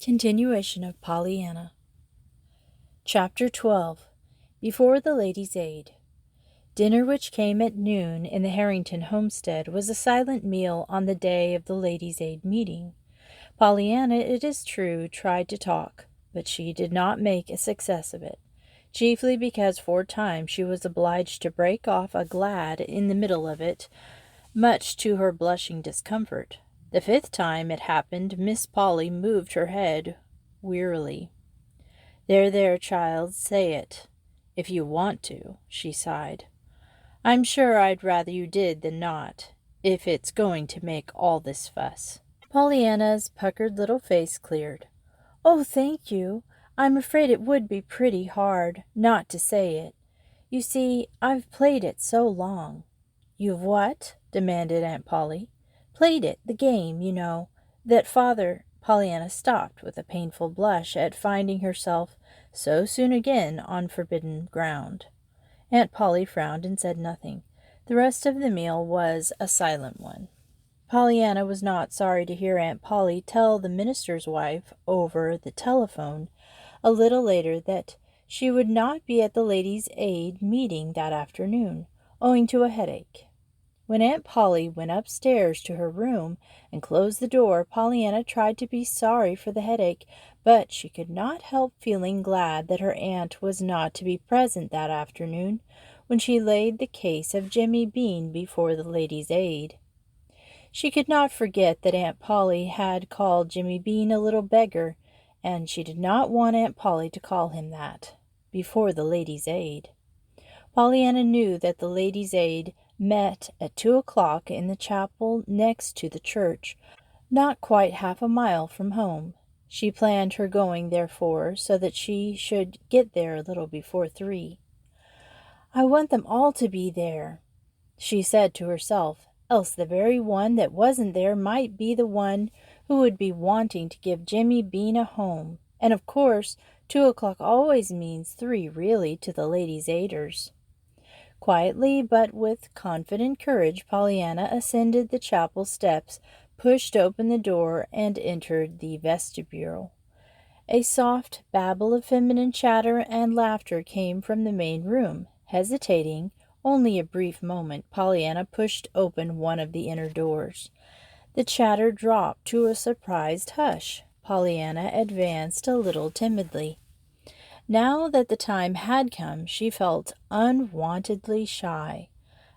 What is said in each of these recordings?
Continuation of Pollyanna. Chapter 12. Before the Ladies' Aid. Dinner, which came at noon in the Harrington homestead, was a silent meal on the day of the Ladies' Aid meeting. Pollyanna, it is true, tried to talk, but she did not make a success of it, chiefly because 4 times she was obliged to break off a glad in the middle of it, much to her blushing discomfort. The 5th time it happened, Miss Polly moved her head wearily. There, child, say it, if you want to," she sighed. "I'm sure I'd rather you did than not, if it's going to make all this fuss." Pollyanna's puckered little face cleared. "Oh, thank you. I'm afraid it would be pretty hard not to say it. You see, I've played it so long." "You've what?" demanded Aunt Polly. "Played it, the game, you know, that Father—" Pollyanna stopped with a painful blush at finding herself so soon again on forbidden ground. Aunt Polly frowned and said nothing. The rest of the meal was a silent one. Pollyanna was not sorry to hear Aunt Polly tell the minister's wife over the telephone a little later that she would not be at the Ladies' Aid meeting that afternoon, owing to a headache. When Aunt Polly went upstairs to her room and closed the door, Pollyanna tried to be sorry for the headache, but she could not help feeling glad that her aunt was not to be present that afternoon when she laid the case of Jimmy Bean before the Ladies' Aid. She could not forget that Aunt Polly had called Jimmy Bean a little beggar, and she did not want Aunt Polly to call him that before the Ladies' Aid. Pollyanna knew that the Ladies' Aid met at 2 o'clock in the chapel next to the church, not quite half a mile from home. She planned her going, therefore, so that she should get there a little before 3. "I want them all to be there," she said to herself, "else the very one that wasn't there might be the one who would be wanting to give Jimmy Bean a home. And of course 2 o'clock always means 3 really to the Ladies' Aiders." Quietly, but with confident courage, Pollyanna ascended the chapel steps, pushed open the door, and entered the vestibule. A soft babble of feminine chatter and laughter came from the main room. Hesitating only a brief moment, Pollyanna pushed open one of the inner doors. The chatter dropped to a surprised hush. Pollyanna advanced a little timidly. Now that the time had come, she felt unwontedly shy.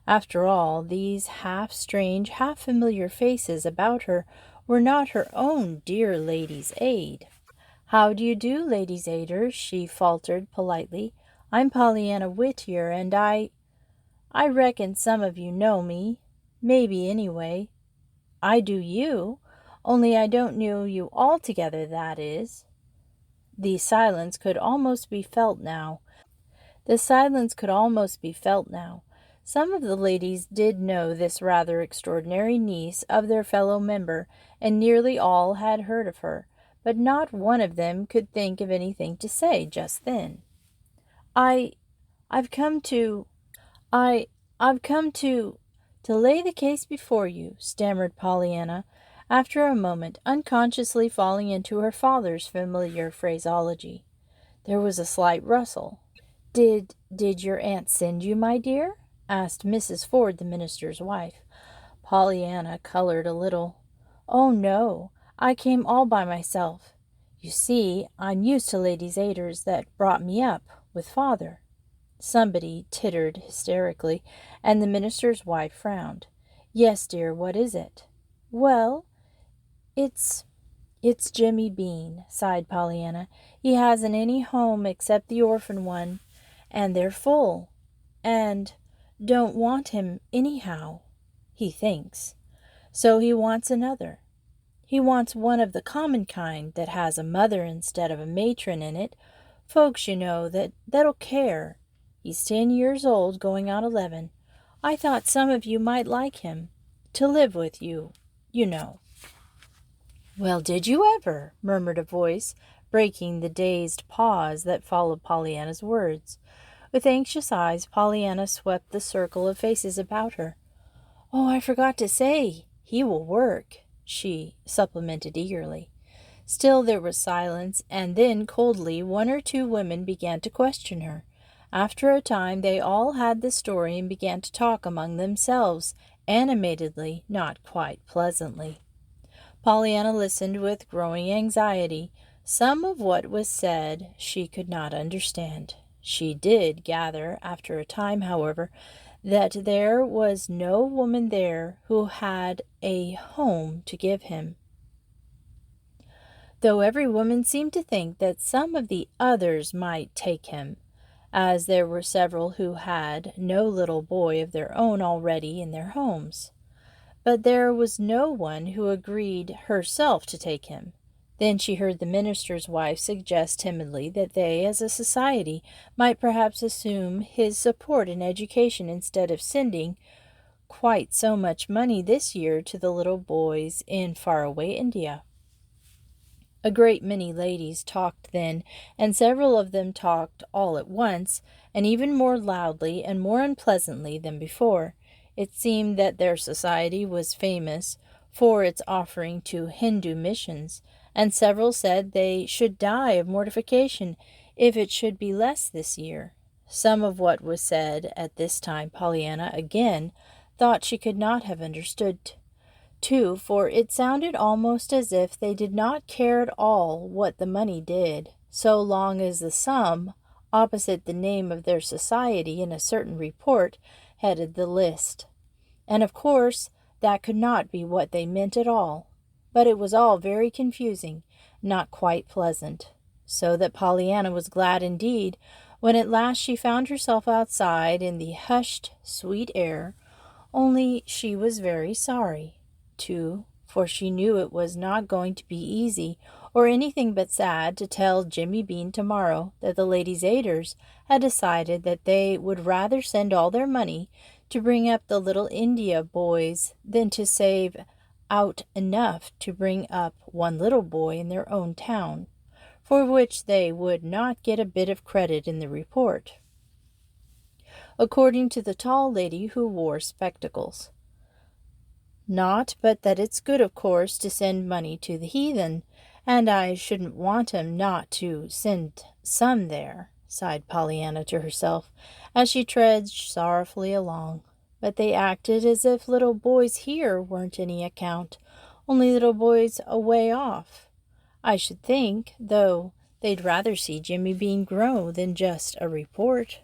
After all, these half-strange, half-familiar faces about her were not her own dear Ladies' Aid. "How do you do, Ladies' Aiders?" she faltered politely. "I'm Pollyanna Whittier, and I reckon some of you know me. Maybe, anyway. I do you, only I don't know you altogether, that is." The silence could almost be felt now. Some of the ladies did know this rather extraordinary niece of their fellow member, and nearly all had heard of her, but not one of them could think of anything to say just then. I've come to lay the case before you," stammered Pollyanna, after a moment, unconsciously falling into her father's familiar phraseology. There was a slight rustle. Did your aunt send you, my dear?" asked Mrs. Ford, the minister's wife. Pollyanna colored a little. "Oh, no, I came all by myself. You see, I'm used to Ladies' Aiders that brought me up with Father." Somebody tittered hysterically, and the minister's wife frowned. "Yes, dear, what is it?" "Well, It's Jimmy Bean," sighed Pollyanna. "He hasn't any home except the orphan one, and they're full, and don't want him anyhow, he thinks. So he wants another. He wants one of the common kind that has a mother instead of a matron in it, folks, you know, that'll care. He's 10 years old, going on 11. I thought some of you might like him, to live with you, you know." "Well, did you ever?" murmured a voice, breaking the dazed pause that followed Pollyanna's words. With anxious eyes, Pollyanna swept the circle of faces about her. "Oh, I forgot to say, he will work," she supplemented eagerly. Still there was silence, and then coldly 1 or 2 women began to question her. After a time they all had the story and began to talk among themselves, animatedly, not quite pleasantly. Pollyanna listened with growing anxiety. Some of what was said she could not understand. She did gather, after a time, however, that there was no woman there who had a home to give him, though every woman seemed to think that some of the others might take him, as there were several who had no little boy of their own already in their homes. But there was no one who agreed herself to take him. Then she heard the minister's wife suggest timidly that they, as a society, might perhaps assume his support and education instead of sending quite so much money this year to the little boys in faraway India. A great many ladies talked then, and several of them talked all at once, and even more loudly and more unpleasantly than before. It seemed that their society was famous for its offering to Hindu missions, and several said they should die of mortification if it should be less this year. Some of what was said at this time Pollyanna again thought she could not have understood too, for it sounded almost as if they did not care at all what the money did, so long as the sum, opposite the name of their society in a certain report, headed the list. And of course that could not be what they meant at all. But it was all very confusing, not quite pleasant, so that Pollyanna was glad indeed when at last she found herself outside in the hushed, sweet air, only she was very sorry, too, for she knew it was not going to be easy or anything but sad to tell Jimmy Bean tomorrow that the Ladies' Aiders had decided that they would rather send all their money to bring up the little India boys than to save out enough to bring up one little boy in their own town, for which they would not get a bit of credit in the report, according to the tall lady who wore spectacles. Not but that it's good, of course, to send money to the heathen, and I shouldn't want 'em not to send some there, sighed Pollyanna to herself, as she trudged sorrowfully along. But they acted as if little boys here weren't any account, only little boys away off. I should think, though, they'd rather see Jimmy Bean grow than just a report.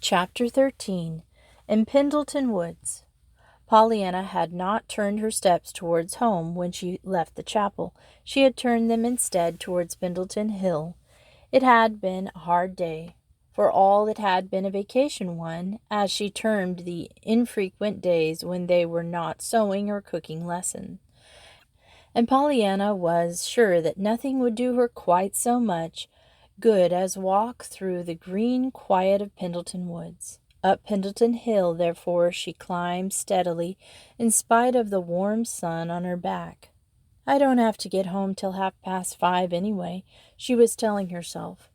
Chapter 13. In Pendleton Woods. Pollyanna had not turned her steps towards home when she left the chapel. She had turned them instead towards Pendleton Hill. It had been a hard day. For all it had been a vacation one, as she termed the infrequent days when they were not sewing or cooking lessons. And Pollyanna was sure that nothing would do her quite so much good as walk through the green quiet of Pendleton Woods. Up Pendleton Hill, therefore, she climbed steadily, in spite of the warm sun on her back. I don't have to get home till 5:30 anyway, she was telling herself.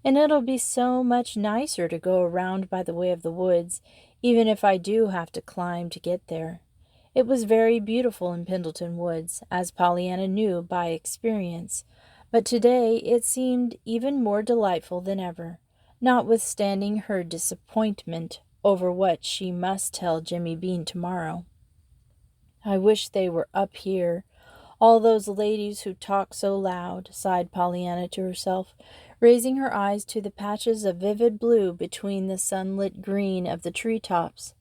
And it'll be so much nicer to go around by the way of the woods, even if I do have to climb to get there. It was very beautiful in Pendleton Woods, as Pollyanna knew by experience, but today it seemed even more delightful than ever, notwithstanding her disappointment over what she must tell Jimmy Bean tomorrow. I wish they were up here, all those ladies who talk so loud, sighed Pollyanna to herself, raising her eyes to the patches of vivid blue between the sunlit green of the tree-tops.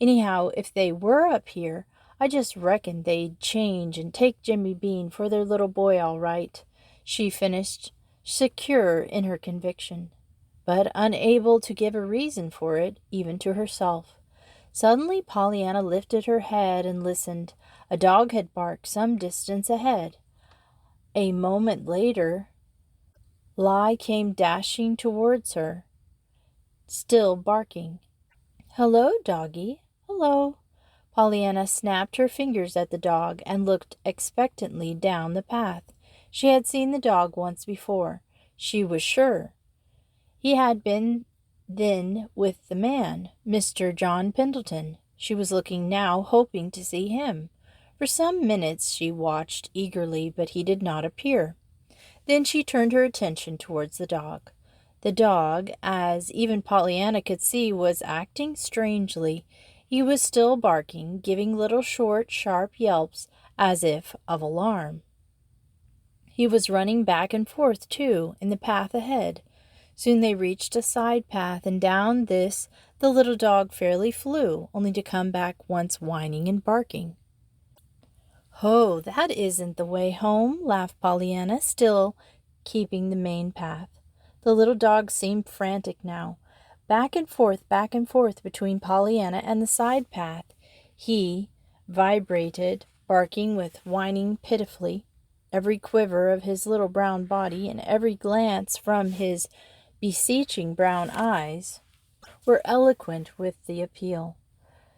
Anyhow, if they were up here, I just reckon they'd change and take Jimmy Bean for their little boy all right, she finished, secure in her conviction, but unable to give a reason for it, even to herself. Suddenly Pollyanna lifted her head and listened. A dog had barked some distance ahead. A moment later, Lai came dashing towards her, still barking. "Hello, doggy. Hello." Pollyanna snapped her fingers at the dog and looked expectantly down the path. She had seen the dog once before, she was sure. He had been then with the man, Mr. John Pendleton. She was looking now, hoping to see him. For some minutes she watched eagerly, but he did not appear. Then she turned her attention towards the dog. The dog, as even Pollyanna could see, was acting strangely. He was still barking, giving little short, sharp yelps, as if of alarm. He was running back and forth, too, in the path ahead. Soon they reached a side path, and down this the little dog fairly flew, only to come back once whining and barking. "Oh, that isn't the way home," laughed Pollyanna, still keeping the main path. The little dog seemed frantic now. Back and forth between Pollyanna and the side path. He vibrated, barking with whining pitifully. Every quiver of his little brown body and every glance from his beseeching brown eyes were eloquent with the appeal.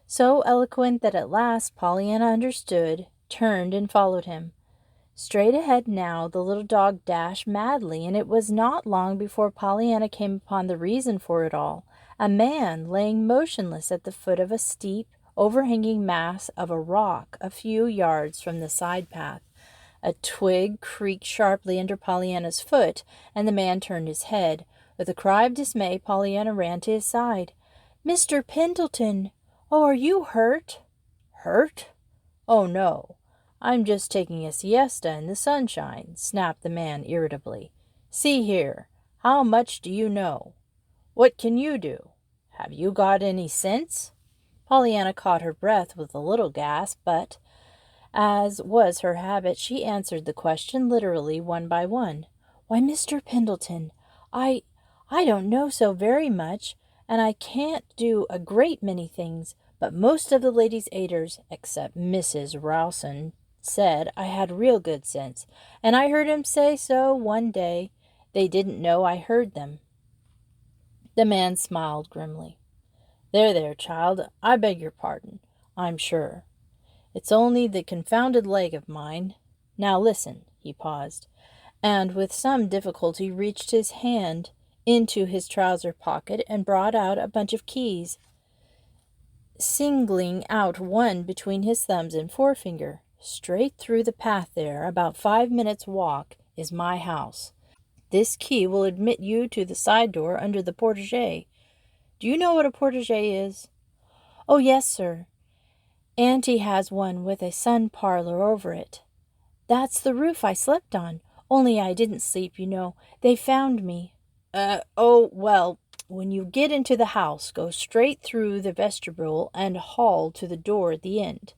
So eloquent that at last Pollyanna understood, turned, and followed him. Straight ahead now the little dog dashed madly, and it was not long before Pollyanna came upon the reason for it all. A man laying motionless at the foot of a steep, overhanging mass of a rock a few yards from the side path. A twig creaked sharply under Pollyanna's foot, and the man turned his head. With a cry of dismay, Pollyanna ran to his side. "Mr. Pendleton! Oh, are you hurt?" "Hurt? Oh, no. I'm just taking a siesta in the sunshine," snapped the man irritably. "See here, how much do you know? What can you do? Have you got any sense?" Pollyanna caught her breath with a little gasp, but, as was her habit, she answered the question literally one by one. "Why, Mr. Pendleton, I don't know so very much, and I can't do a great many things, but most of the ladies' aiders, except Mrs. Rowson, said I had real good sense, and I heard him say so one day. They didn't know I heard them." The man smiled grimly. There, child, I beg your pardon, I'm sure. It's only the confounded leg of mine. Now listen." He paused, and with some difficulty reached his hand into his trouser pocket and brought out a bunch of keys, singling out one between his thumbs and forefinger. "Straight through the path there, about 5 minutes' walk, is my house. This key will admit you to the side door under the portege. Do you know what a portege is?" "Oh, yes, sir. Auntie has one with a sun parlor over it. That's the roof I slept on. Only I didn't sleep, you know. They found me." Well, when you get into the house, go straight through the vestibule and hall to the door at the end.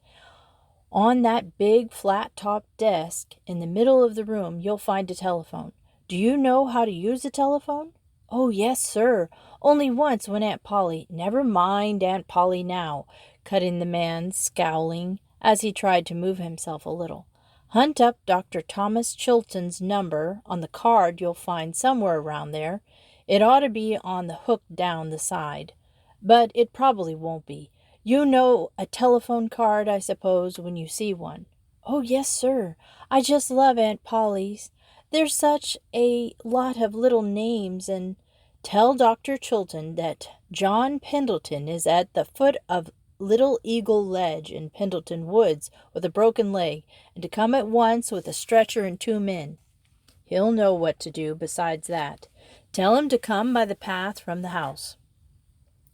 On that big flat-topped desk in the middle of the room, you'll find a telephone. Do you know how to use a telephone?" "Oh, yes, sir. Only once when Aunt Polly—" "Never mind Aunt Polly now," cut in the man, scowling, as he tried to move himself a little. "Hunt up Dr. Thomas Chilton's number on the card you'll find somewhere around there. It ought to be on the hook down the side, but it probably won't be. You know a telephone card, I suppose, when you see one." "Oh, yes, sir. I just love Aunt Polly's. There's such a lot of little names, and—" "Tell Dr. Chilton that John Pendleton is at the foot of Little Eagle Ledge in Pendleton Woods with a broken leg, and to come at once with a stretcher and 2 men. He'll know what to do besides that. Tell him to come by the path from the house."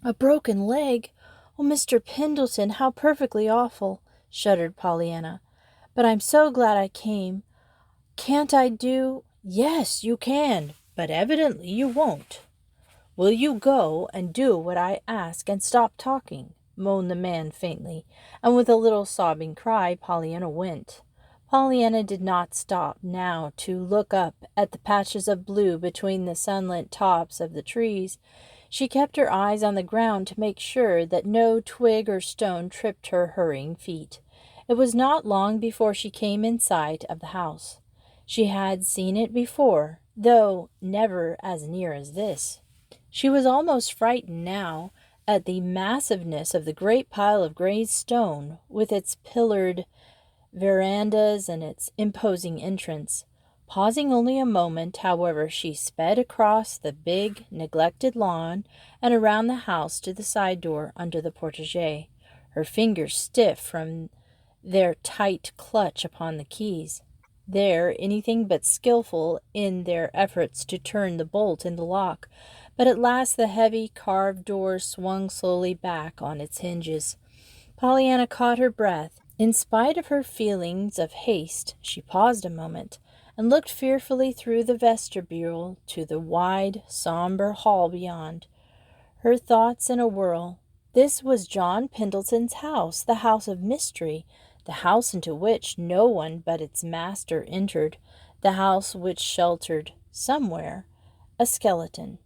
"A broken leg? Oh, Mr. Pendleton, how perfectly awful," shuddered Pollyanna. "But I'm so glad I came. Can't I do—" "Yes, you can, but evidently you won't. Will you go and do what I ask and stop talking?" moaned the man faintly, and with a little sobbing cry Pollyanna went. Pollyanna did not stop now to look up at the patches of blue between the sunlit tops of the trees. She kept her eyes on the ground to make sure that no twig or stone tripped her hurrying feet. It was not long before she came in sight of the house. She had seen it before, though never as near as this. She was almost frightened now at the massiveness of the great pile of gray stone, with its pillared verandas and its imposing entrance. Pausing only a moment, however, she sped across the big, neglected lawn and around the house to the side door under the portege, her fingers stiff from their tight clutch upon the keys. There, anything but skillful in their efforts to turn the bolt in the lock, but at last the heavy carved door swung slowly back on its hinges. Pollyanna caught her breath. In spite of her feelings of haste, she paused a moment and looked fearfully through the vestibule to the wide, somber hall beyond. Her thoughts in a whirl. This was John Pendleton's house, the house of mystery, the house into which no one but its master entered, the house which sheltered, somewhere, a skeleton.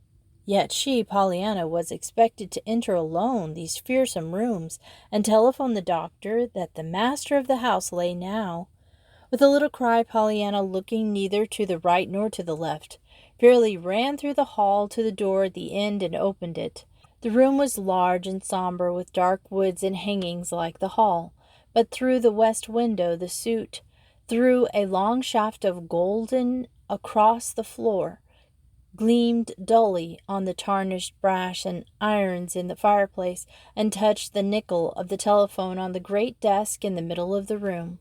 Yet she, Pollyanna, was expected to enter alone these fearsome rooms and telephone the doctor that the master of the house lay now. With a little cry, Pollyanna, looking neither to the right nor to the left, fairly ran through the hall to the door at the end and opened it. The room was large and somber, with dark woods and hangings like the hall, but through the west window the soot threw a long shaft of golden across the floor, gleamed dully on the tarnished brass and irons in the fireplace, and touched the nickel of the telephone on the great desk in the middle of the room.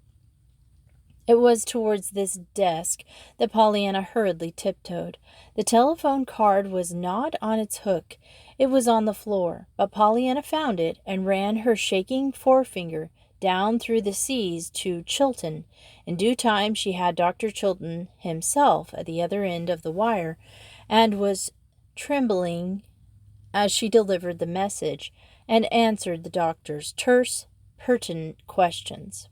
It was towards this desk that Pollyanna hurriedly tiptoed. The telephone card was not on its hook. It was on the floor, but Pollyanna found it and ran her shaking forefinger down through the C's to Chilton. In due time she had Dr. Chilton himself at the other end of the wire, and was trembling as she delivered the message and answered the doctor's terse, pertinent questions.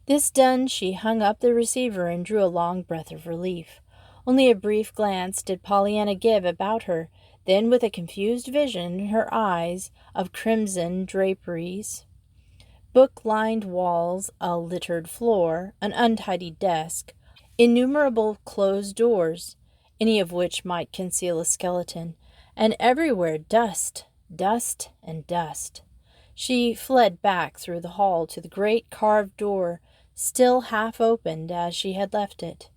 This done, she hung up the receiver and drew a long breath of relief. Only a brief glance did Pollyanna give about her, then with a confused vision in her eyes of crimson draperies, book-lined walls, a littered floor, an untidy desk, innumerable closed doors, any of which might conceal a skeleton, and everywhere dust, dust, and dust. She fled back through the hall to the great carved door, still half opened as she had left it.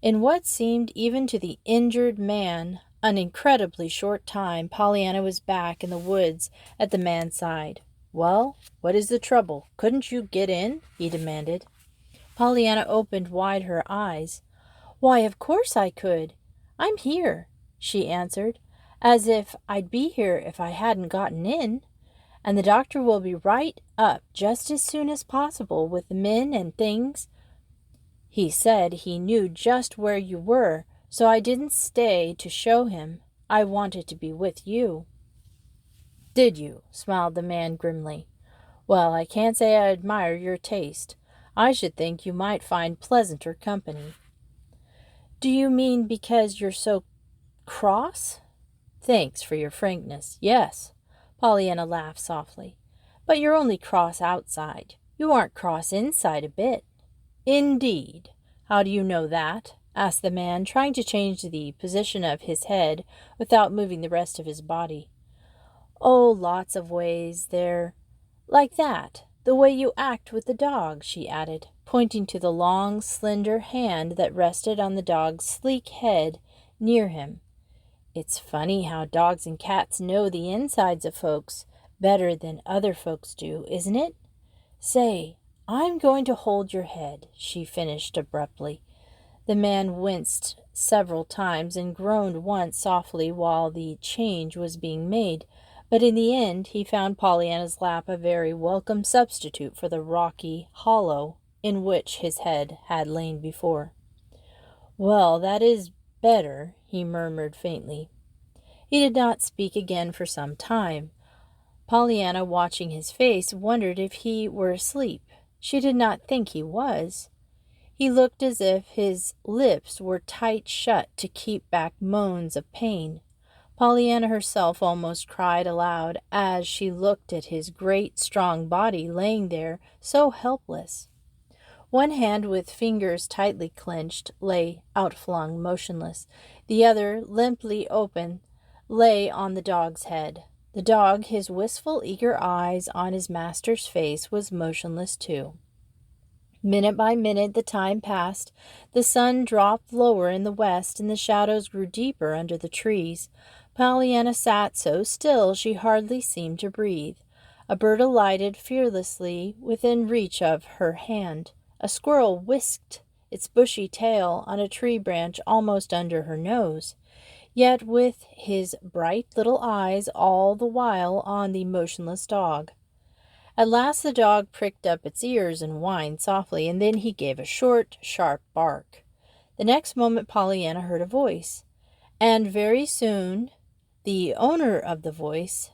In what seemed even to the injured man an incredibly short time, Pollyanna was back in the woods at the man's side. "Well, what is the trouble? Couldn't you get in?" he demanded. Pollyanna opened wide her eyes. "Why, of course I could. I'm here," she answered, "as if I'd be here if I hadn't gotten in. And the doctor will be right up just as soon as possible with the men and things. He said he knew just where you were, so I didn't stay to show him. I wanted to be with you." "Did you?" smiled the man grimly. "Well, I can't say I admire your taste. I should think you might find pleasanter company." "Do you mean because you're so cross?" "Thanks for your frankness. Yes." Pollyanna laughed softly. "But you're only cross outside. You aren't cross inside a bit." "Indeed? How do you know that?" asked the man, trying to change the position of his head without moving the rest of his body. "Oh, lots of ways. They're like that. The way you act with the dog," she added, pointing to the long, slender hand that rested on the dog's sleek head near him. "It's funny how dogs and cats know the insides of folks better than other folks do, isn't it? Say, I'm going to hold your head," she finished abruptly. The man winced several times and groaned once softly while the change was being made, but in the end he found Pollyanna's lap a very welcome substitute for the rocky hollow in which his head had lain before. "Well, that is better," he murmured faintly. He did not speak again for some time. Pollyanna, watching his face, wondered if he were asleep. She did not think he was. He looked as if his lips were tight shut to keep back moans of pain. Pollyanna herself almost cried aloud as she looked at his great, strong body laying there so helpless. One hand, with fingers tightly clenched, lay outflung, motionless. The other, limply open, lay on the dog's head. The dog, his wistful, eager eyes on his master's face, was motionless too. Minute by minute the time passed. The sun dropped lower in the west, and the shadows grew deeper under the trees. Pollyanna sat so still she hardly seemed to breathe. A bird alighted fearlessly within reach of her hand. A squirrel whisked its bushy tail on a tree branch almost under her nose, yet with his bright little eyes all the while on the motionless dog. At last the dog pricked up its ears and whined softly, and then he gave a short, sharp bark. The next moment Pollyanna heard a voice, and very soon the owner of the voice.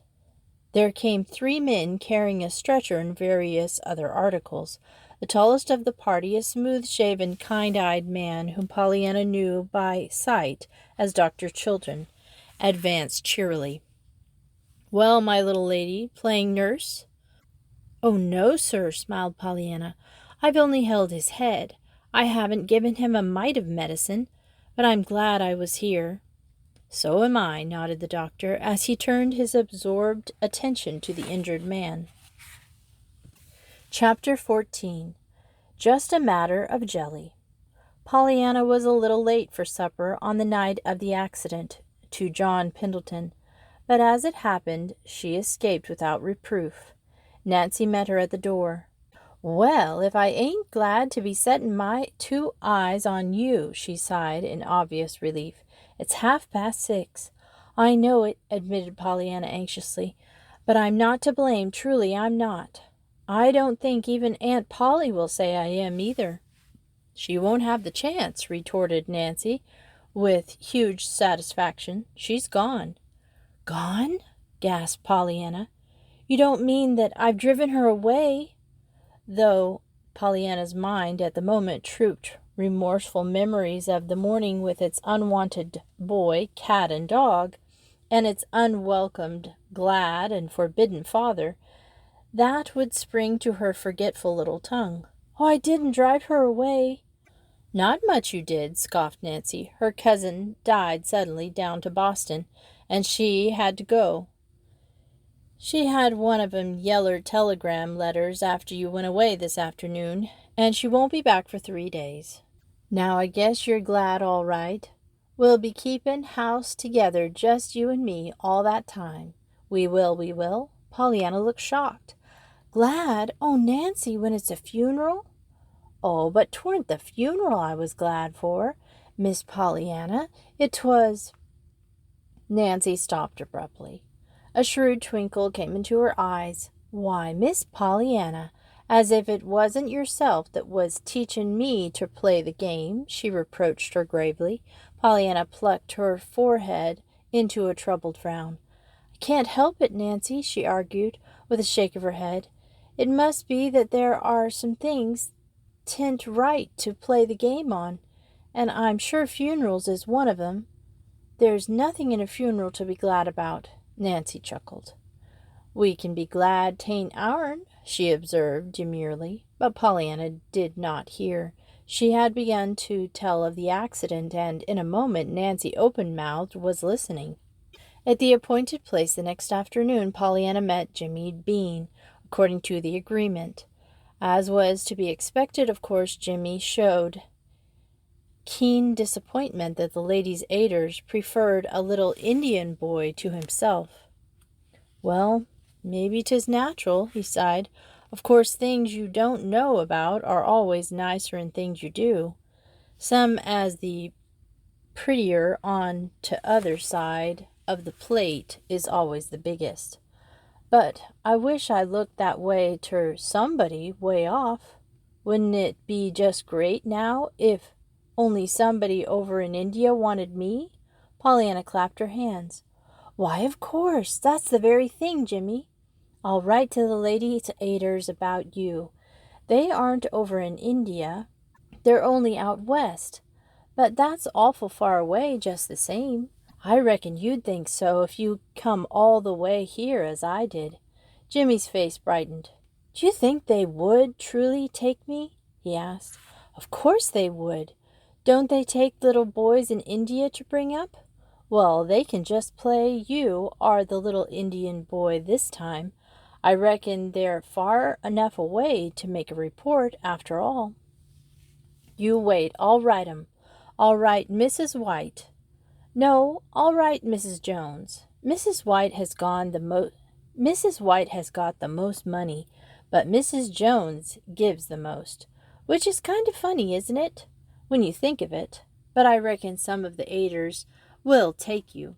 There came 3 men carrying a stretcher and various other articles. The tallest of the party, a smooth-shaven, kind-eyed man whom Pollyanna knew by sight as Dr. Chilton, advanced cheerily. "Well, my little lady, playing nurse?" "Oh, no, sir," smiled Pollyanna. "I've only held his head. I haven't given him a mite of medicine, but I'm glad I was here." "So am I," nodded the doctor, as he turned his absorbed attention to the injured man. Chapter 14. Just a Matter of Jelly. Pollyanna was a little late for supper on the night of the accident to John Pendleton, but as it happened, she escaped without reproof. Nancy met her at the door. "Well, if I ain't glad to be setting my 2 eyes on you," she sighed in obvious relief. "It's 6:30. "I know it," admitted Pollyanna anxiously, "but I'm not to blame, truly I'm not. I don't think even Aunt Polly will say I am either." "She won't have the chance," retorted Nancy with huge satisfaction. "She's gone." "Gone?" gasped Pollyanna. "You don't mean that I've driven her away?" Though Pollyanna's mind at the moment trooped remorseful memories of the morning with its unwanted boy, cat, and dog, and its unwelcomed, glad, and forbidden father, that would spring to her forgetful little tongue. "Oh, I didn't drive her away." "Not much you did," scoffed Nancy. "Her cousin died suddenly down to Boston, and she had to go. She had one of 'em yeller telegram letters after you went away this afternoon, and she won't be back for 3 days. Now I guess you're glad, all right. We'll be keepin' house together, just you and me, all that time. We will, we will." Pollyanna looked shocked. "Glad? Oh, Nancy, when it's a funeral?" "Oh, but 'tweren't the funeral I was glad for, Miss Pollyanna. It 'twas—" Nancy stopped abruptly. A shrewd twinkle came into her eyes. "Why, Miss Pollyanna, as if it wasn't yourself that was teachin' me to play the game," she reproached her gravely. Pollyanna plucked her forehead into a troubled frown. "I can't help it, Nancy," she argued, with a shake of her head. "It must be that there are some things 'tain't right to play the game on, and I'm sure funerals is one of 'em." "There's nothing in a funeral to be glad about," Nancy chuckled. "We can be glad 'tain't ourn," she observed demurely, but Pollyanna did not hear. She had begun to tell of the accident, and in a moment Nancy, open-mouthed, was listening. At the appointed place the next afternoon, Pollyanna met Jimmy Bean, according to the agreement. As was to be expected, of course, Jimmy showed keen disappointment that the ladies' aiders preferred a little Indian boy to himself. "Well, maybe 'tis natural," he sighed. "Of course things you don't know about are always nicer'n things you do. Some as the prettier on t'other side of the plate is always the biggest. But I wish I looked that way ter somebody way off. Wouldn't it be just great now if only somebody over in India wanted me?" Pollyanna clapped her hands. "Why, of course, that's the very thing, Jimmy. I'll write to the ladies' aiders about you. They aren't over in India. They're only out west. But that's awful far away just the same. I reckon you'd think so if you come all the way here as I did." Jimmy's face brightened. "Do you think they would truly take me?" he asked. "Of course they would. Don't they take little boys in India to bring up? Well, they can just play you are the little Indian boy this time. I reckon they're far enough away to make a report, after all." "You wait. I'll write 'em. I'll write Mrs. White. No, I'll write Mrs. Jones. Mrs. White has gone the Mrs. White has got the most money, but Mrs. Jones gives the most, which is kind of funny, isn't it, when you think of it? But I reckon some of the aiders will take you.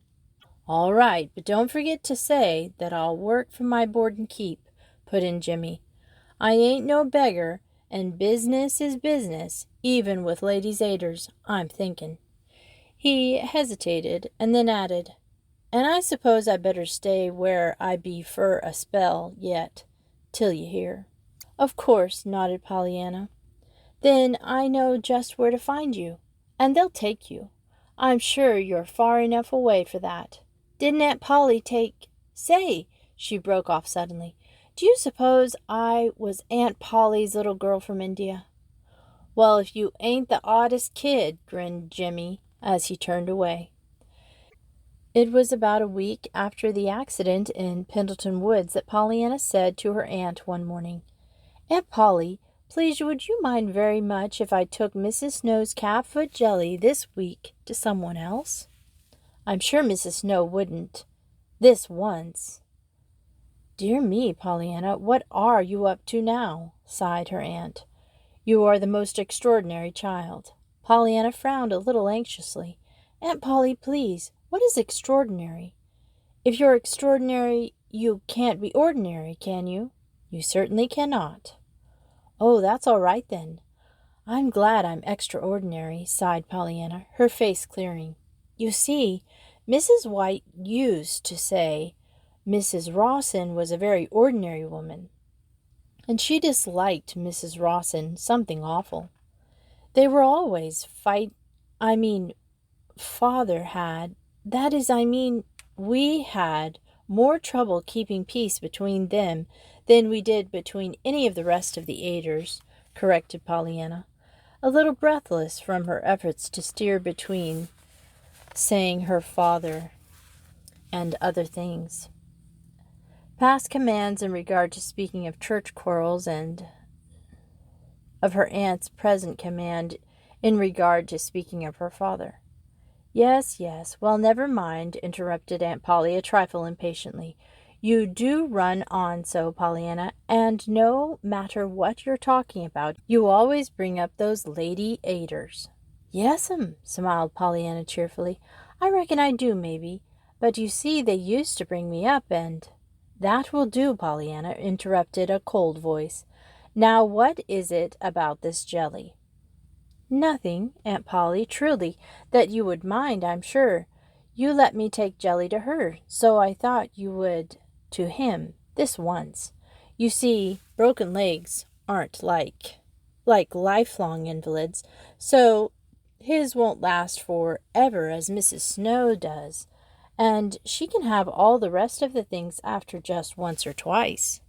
All right, but don't forget to say that I'll work for my board and keep, put in Jimmy. I ain't no beggar, and business is business, even with ladies' aiders, I'm thinking. He hesitated, and then added, and I suppose I better stay where I be fur a spell yet, till you hear. Of course, nodded Pollyanna. Then I know just where to find you, and they'll take you. I'm sure you're far enough away for that. Didn't Aunt Polly take— Say, she broke off suddenly, do you suppose I was Aunt Polly's little girl from India? Well, if you ain't the oddest kid, grinned Jimmy as he turned away. It was about a week after the accident in Pendleton Woods that Pollyanna said to her aunt one morning, Aunt Polly, please would you mind very much if I took Mrs. Snow's cat-foot jelly this week to someone else? I'm sure Mrs. Snow wouldn't. This once. Dear me, Pollyanna, what are you up to now? Sighed her aunt. You are the most extraordinary child. Pollyanna frowned a little anxiously. Aunt Polly, please, what is extraordinary? If you're extraordinary, you can't be ordinary, can you? You certainly cannot. Oh, that's all right then. I'm glad I'm extraordinary, sighed Pollyanna, her face clearing. You see, Mrs. White used to say Mrs. Rawson was a very ordinary woman, and she disliked Mrs. Rawson something awful. They were always Father had— we had more trouble keeping peace between them than we did between any of the rest of the aiders, corrected Pollyanna, a little breathless from her efforts to steer between saying her father and other things. Past commands in regard to speaking of church quarrels and of her aunt's present command in regard to speaking of her father. Yes, well, never mind, interrupted Aunt Polly a trifle impatiently. You do run on so, Pollyanna, and no matter what you're talking about, you always bring up those lady aiders. Yes'm, smiled Pollyanna cheerfully. I reckon I do, maybe. But you see, they used to bring me up, and— That will do, Pollyanna, interrupted a cold voice. Now what is it about this jelly? Nothing, Aunt Polly, truly, that you would mind, I'm sure. You let me take jelly to her, so I thought you would to him, this once. You see, broken legs aren't like lifelong invalids, so his won't last for ever as Mrs. Snow does, and she can have all the rest of the things after just once or twice.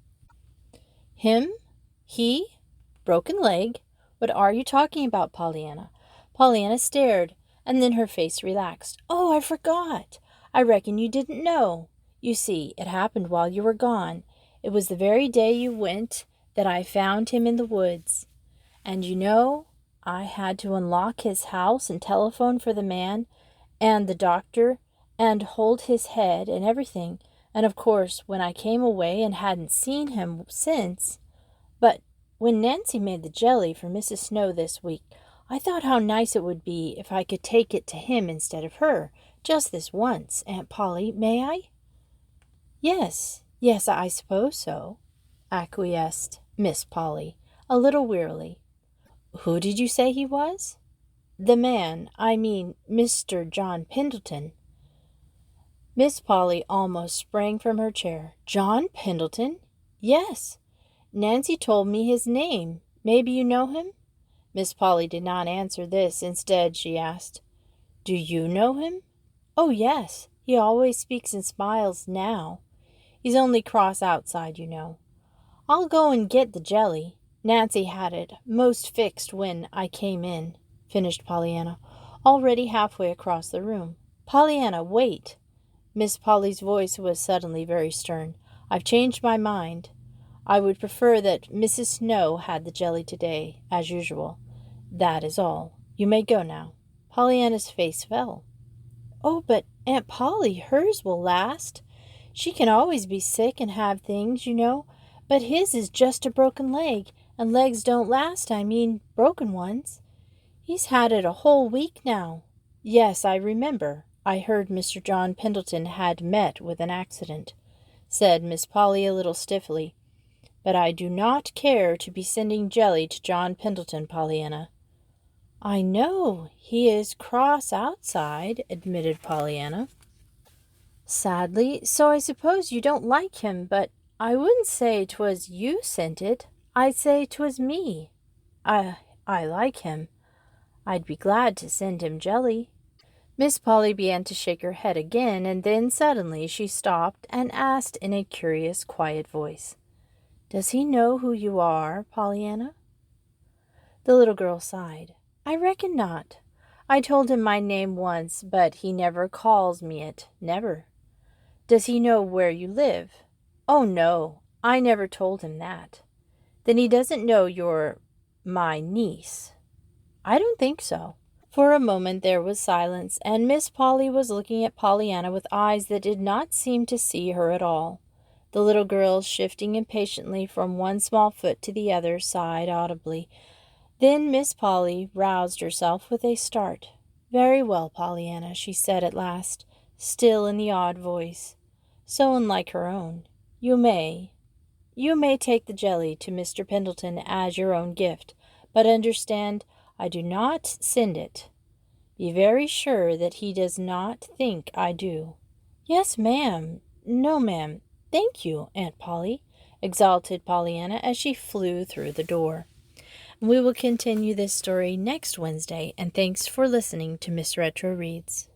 Him? He? Broken leg? What are you talking about, Pollyanna? Pollyanna stared, and then her face relaxed. Oh, I forgot. I reckon you didn't know. You see, it happened while you were gone. It was the very day you went that I found him in the woods. And you know, I had to unlock his house and telephone for the man and the doctor and hold his head and everything. And of course, when I came away and hadn't seen him since— But when Nancy made the jelly for Mrs. Snow this week, I thought how nice it would be if I could take it to him instead of her, just this once, Aunt Polly, may I? Yes, I suppose so, acquiesced Miss Polly, a little wearily. Who did you say he was? The man, Mr. John Pendleton. Miss Polly almost sprang from her chair. John Pendleton? Yes. Nancy told me his name. Maybe you know him? Miss Polly did not answer this. Instead, she asked, Do you know him? Oh, yes. He always speaks and smiles now. He's only cross outside, you know. I'll go and get the jelly. Nancy had it most fixed when I came in, finished Pollyanna, already halfway across the room. Pollyanna, wait. Miss Polly's voice was suddenly very stern. I've changed my mind. I would prefer that Mrs. Snow had the jelly today, as usual. That is all. You may go now. Pollyanna's face fell. Oh, but Aunt Polly, hers will last. She can always be sick and have things, you know, but his is just a broken leg, and legs don't last, I mean broken ones. He's had it a whole week now. Yes, I remember. I heard Mr. John Pendleton had met with an accident, said Miss Polly a little stiffly. But I do not care to be sending jelly to John Pendleton, Pollyanna. I know he is cross outside, admitted Pollyanna. Sadly, so I suppose you don't like him, but I wouldn't say 'twas you sent it. I'd say 'twas me. I like him. I'd be glad to send him jelly. Miss Polly began to shake her head again, and then suddenly she stopped and asked in a curious, quiet voice, Does he know who you are, Pollyanna? The little girl sighed. I reckon not. I told him my name once, but he never calls me it, never. Does he know where you live? Oh, no, I never told him that. Then he doesn't know you're my niece. I don't think so. For a moment there was silence, and Miss Polly was looking at Pollyanna with eyes that did not seem to see her at all. The little girl, shifting impatiently from one small foot to the other, sighed audibly. Then Miss Polly roused herself with a start. Very well, Pollyanna, she said at last, still in the odd voice, so unlike her own. You may take the jelly to Mr. Pendleton as your own gift, but understand, I do not send it. Be very sure that he does not think I do. Yes, ma'am. No, ma'am. Thank you, Aunt Polly, exulted Pollyanna as she flew through the door. We will continue this story next Wednesday, and thanks for listening to Miss Retro Reads.